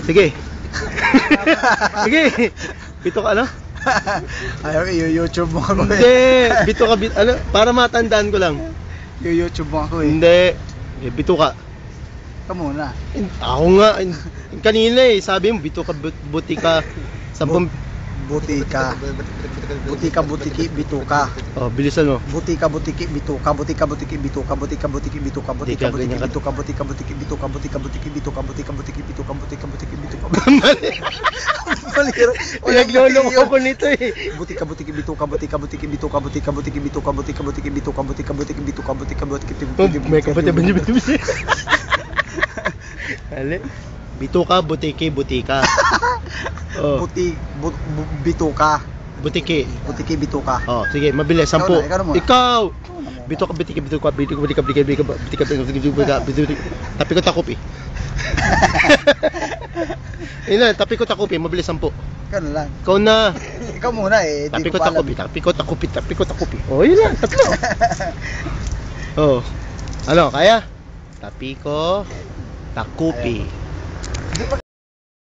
Sige. Sige. Bito ka ano? Ayaw, i-YouTube mo ako Hindi. Bito ka, ano? Para matandaan ko lang. I-YouTube mo ako eh. Hindi. Bito ka. Ikaw muna. Ako nga. Kanina eh. Sabi mo, bito ka, buti ka. Sampung... Butika. Butika, butiki, bituka. Oh, bilisan mo. Butika, butiki, bituka. Butika, butiki, bituka. Butika, butiki, bituka. Butika, butiki, bituka. Butika, butiki, bituka. Butika, butiki, bituka. Butika, butiki, bituka. Butika, butiki, bituka. Mali. Pinagloloko ko nito eh. Butika, butiki, bituka. Butika, butiki, bituka. Butika, butiki, bituka. Butika, butiki, bituka. Butika, butiki, bituka. Butika, butiki, bituka. May kapatid ba niya bituka? Ali. Bituka, butiki, butika. Oh. Bituka. Butiki. Butiki, bituka. Oh, sige, mabilis, 10. Ikaw na. Bituka, butiki, bituka, bituka, tapi ko takop eh. Ina, tapi ko takop eh, mabilis 10. Ikaw na lang. Ikaw na. Ikaw muna eh. Tapi ko takop eh, tapi ko takop eh. Oh, yun lang, tatlo. Oh. Ano, kaya? Tapi ko takupi.